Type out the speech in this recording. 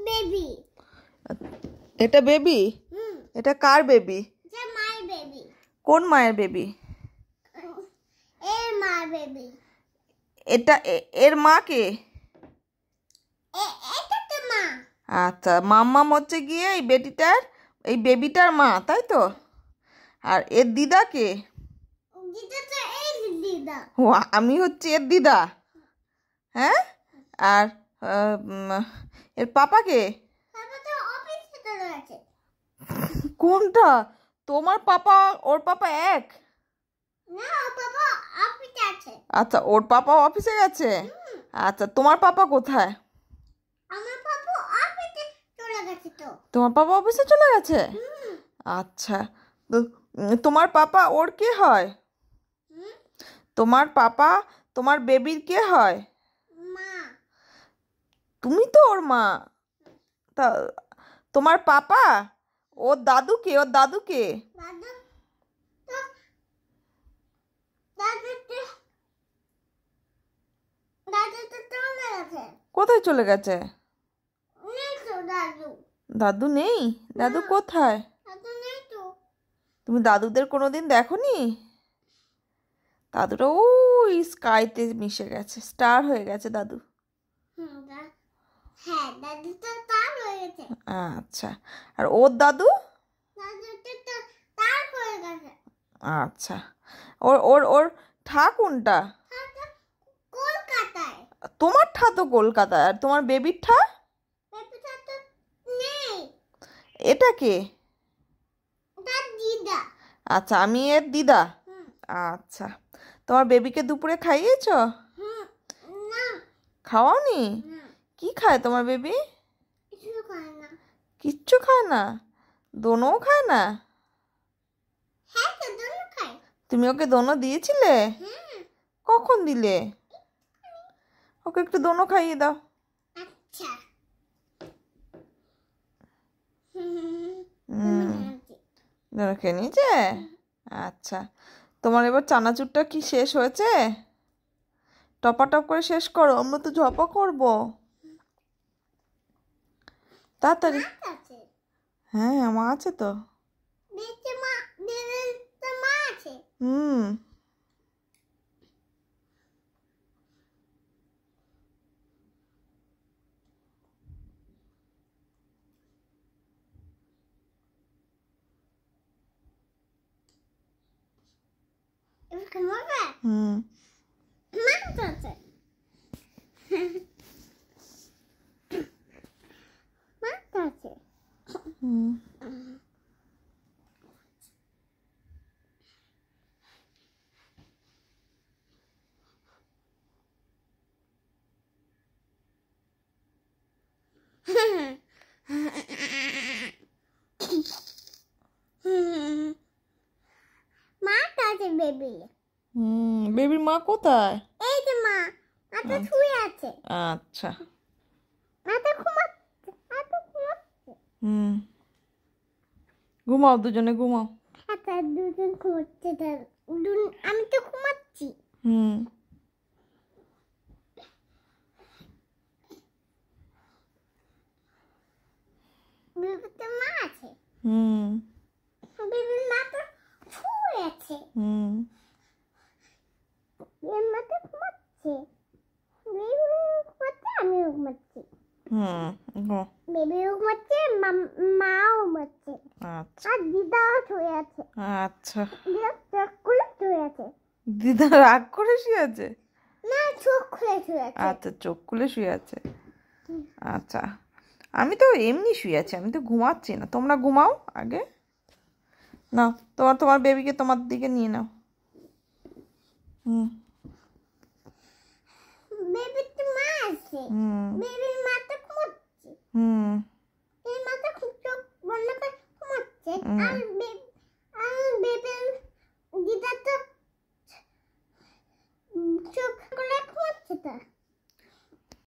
Baby. এটা baby? এটা কার baby? মায়ের বেবি। কোন মায়ের বেবি? এর মায়ের বেবি। এটা এর মা কে? এটা তো মা। আচ্ছা, মাম্মাম হচ্ছে গিয়ে এই বেবিটার মা, তাই তো? আর এর দিদা কে? দিদা তো এই দিদা। ও, আমি হচ্ছে এর দিদা। হ্যাঁ, আর এর পাপা কে? পাপা তো অফিসে চলে গেছে। কোনটা? তোমার পাপা ওর পাপা এক? না, ওর পাপা অফিসে আছে। আচ্ছা, ওর পাপা অফিসে গেছে। আচ্ছা, তোমার পাপা কোথায়? আমার পাপা অফিসে চলে গেছে তো। তোমার পাপা অফিসে চলে গেছে? আচ্ছা, তো তোমার পাপা ওর কে হয়? তোমার পাপা তোমার বেবির কে হয়? মা। তুমি তো ওর মা। তা তোমার পাপা ওর দাদু কে? ওর দাদু কে? দাদু তো দাদু তো চলে গেছে। কোথায় চলে গেছে? নেই তো দাদু। দাদু নেই? দাদু কোথায়? দাদু নেই তো। তুমি দাদুদের কোনোদিন দেখোনি? দাদুটা ওই স্কাইতে মিশে গেছে, স্টার হয়ে গেছে দাদু। হ্যাঁ, দাদু তো তার হয়ে গেছে। আচ্ছা, আর ওর দাদু? দাদু তো তার হয়ে গেছে। আচ্ছা, ওর ওর ওর ঠা কোনটা? কলকাতায়। তোমার ঠা তো কলকাতায়, আর তোমার বেবির ঠা? বেবিটা তো নেই। এটা কে? তার দিদা। আচ্ছা, আমি এর দিদা। আচ্ছা, তোমার বেবিকে দুপুরে খাইয়েছো? না। খাওয়াওনি? কি খায় তোমার বেবি? কিছু খায় না। কিচ্ছু খায় না? দোনোও খায় না? হ্যাঁ, তো দোনো খায়। তুমি ওকে দোনো দিয়েছিলে? কখন দিলে? ওকে একটু দোনো খাইয়ে দাও। আচ্ছা। দোনো খেয়ে নিয়েছে? আচ্ছা, তোমার এবার চানাচুরটা কি শেষ হয়েছে? টপাটপ করে শেষ করো, আমরা তো ঝপা করবো তাড়াতাড়ি। হ্যাঁ, মা আছে তো। মা আছে। হুম। হুম। মা আছে। মা আছে। হুম। মা আছে বেবি। বেবির মা কোথায়? এই যে মা, মাথা শুয়ে আছে। আচ্ছা। মাথা ঘুমাচ্ছে। মাথা ঘুমাচ্ছে। ঘুমাও, দুজনে ঘুমাও। আচ্ছা, দুজন ঘুমাচ্ছে। আমি তো ঘুমাচ্ছি। বেবিতে মা আছে। বেবির মাথা শুয়ে আছে। এর মাথা ঘুমাচ্ছে। বেবি ঘুমাচ্ছে, আমিও ঘুমাচ্ছি। বেবিও ঘুমাচ্ছে, মাও ঘুমাচ্ছে। আচ্ছা। আর দিদাও শুয়ে আছে। আচ্ছা, দিদা চোখ খুলে শুয়ে আছে। দিদা রাগ করে শুয়ে আছে? না, চোখ খুলে শুয়ে আছে। আচ্ছা, চোখ খুলে শুয়ে আছে। আচ্ছা, আমি তো এমনি শুয়ে আছি, আমি তো ঘুমাচ্ছি না। তোমরা ঘুমাও আগে। নাও, তোমার বেবিকে তোমার দিকে নিয়ে নাও। বেবিতে মা আছে। বেবির মাথা ঘুমাচ্ছে। এই মাথা চোখ বন্ধ করে ঘুমাচ্ছে। আর